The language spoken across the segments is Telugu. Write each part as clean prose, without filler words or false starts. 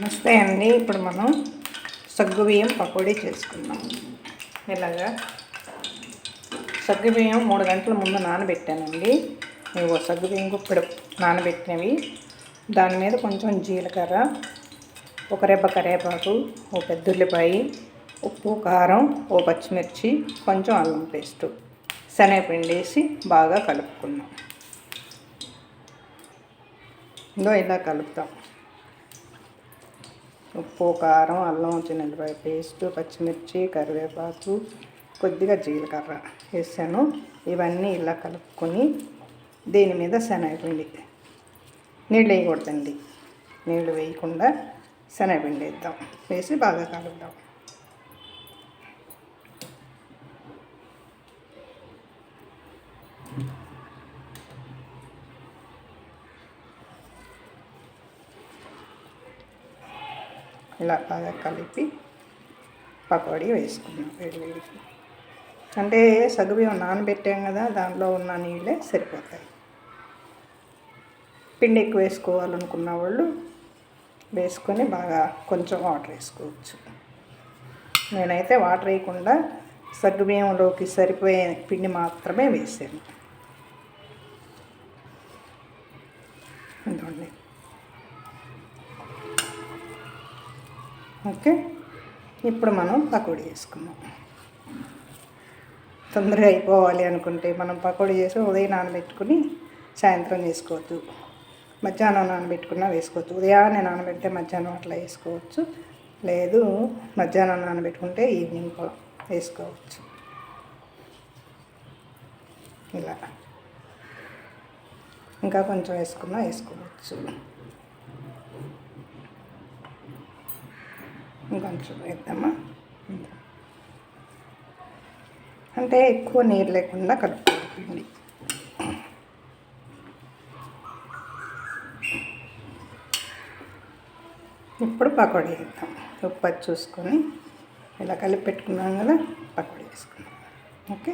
నమస్తే అండి. ఇప్పుడు మనం సగ్గుబియ్యం పకోడీ చేసుకుందాం. ఇలాగా సగ్గుబియ్యం 3 గంటల ముందు నానబెట్టానండి. ఇవో సగ్గుబియ్యం ఇప్పుడు నానబెట్టినవి. దాని మీద కొంచెం జీలకర్ర, ఒక రెబ్బ కరివేపాకు, ఒక పెద్ద ఉల్లిపాయ, ఉప్పు, కారం, ఓ పచ్చిమిర్చి, కొంచెం అల్లం పేస్టు, శనగపిండి వేసి బాగా కలుపుకుందాం. ఇలా కలుపుతాం. ఉప్పు, కారం, అల్లం, చిన్నపాయ పేస్టు, పచ్చిమిర్చి, కరివేపాకు, కొద్దిగా జీలకర్ర వేసాను. ఇవన్నీ ఇలా కలుపుకొని దీని మీద శనగపిండి, నీళ్ళు వేయకూడదండి, నీళ్ళు వేయకుండా శనగపిండి వేద్దాం. వేసి బాగా కలుపుదాం. ఇలా బాగా కలిపి పకోడీ వేసుకున్నాం వేడివేడికి. అంటే సగ్గుబియ్యం నానబెట్టాం కదా, దాంట్లో ఉన్న నీళ్ళే సరిపోతాయి. పిండి ఎక్కువ వేసుకోవాలనుకున్న వాళ్ళు వేసుకొని బాగా కొంచెం వాటర్ వేసుకోవచ్చు. నేనైతే వాటర్ వేయకుండా సగ్గుబియ్యంలోకి సరిపోయే పిండి మాత్రమే వేసాను. అందుకని ఓకే, ఇప్పుడు మనం పకోడీ వేసుకున్నాం. తొందరగా అయిపోవాలి అనుకుంటే మనం పకోడీ చేసి ఉదయం నానబెట్టుకుని సాయంత్రం చేసుకోవచ్చు. మధ్యాహ్నం నానబెట్టుకున్నా వేసుకోవచ్చు. ఉదయాన్నే నానబెడితే మధ్యాహ్నం అట్లా వేసుకోవచ్చు. లేదు మధ్యాహ్నం నానబెట్టుకుంటే ఈవినింగ్ వేసుకోవచ్చు. ఇలా ఇంకా కొంచెం వేసుకున్నా వేసుకోవచ్చు. ఇంకొంచెం వేద్దామా? అంటే ఎక్కువ నీరు లేకుండా కలుపుకోవాలి పిండి. ఇప్పుడు పకోడీ వేద్దాం. ఉప్పు చూసుకొని ఇలా కలిపి పెట్టుకున్నాం కదా, పకోడీ వేసుకున్నాం. ఓకే,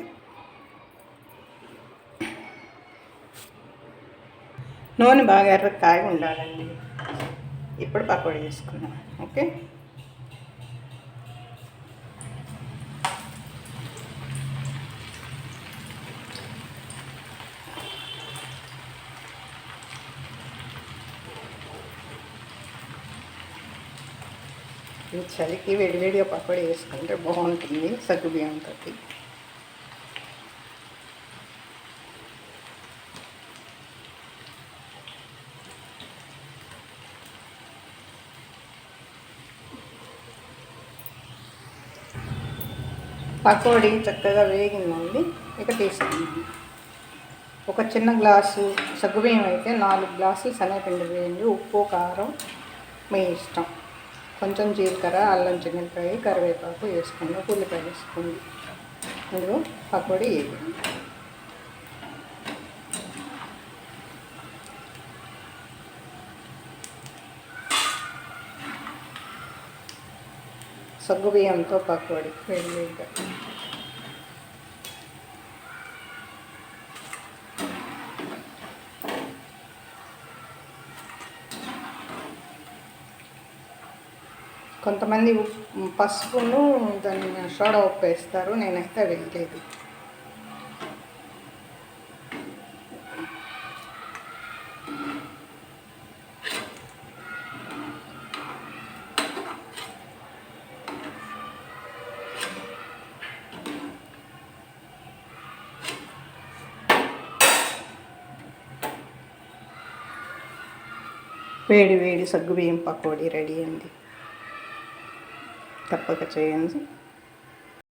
నూనె బాగా ఎర్ర కాగి ఉండాలండి. ఇప్పుడు పకోడీ వేసుకున్నాం. ఓకే, ఈ చలికి వేడివేడిగా పకోడీ వేసుకుంటే బాగుంటుంది సగ్గుబియ్యంతో. పకోడీ చక్కగా వేగిందండి. ఇక తీసుకుందాం. ఒక చిన్న గ్లాసు సగ్గుబియ్యం అయితే 4 గ్లాసులు శనగపిండి వేయండి. ఉప్పు, కారం మీ ఇష్టం. కొంచెం జీలకర్ర, అల్లం, చిన్నపాయ, కరివేపాకు వేసుకోండి. ఉల్లిపాయ వేసుకోండి. ఇందులో పకోడీ వేయండి. సగ్గుబియ్యంతో పకోడీ వేడివేడిగా. కొంతమంది పసుపును దాన్ని సోడా ఉప్పు వేస్తారు, నేనైతే వేయలేదు. వేడి వేడి సగ్గుబియ్యం పకోడీ రెడీ అండి. తప్పక చేయండి.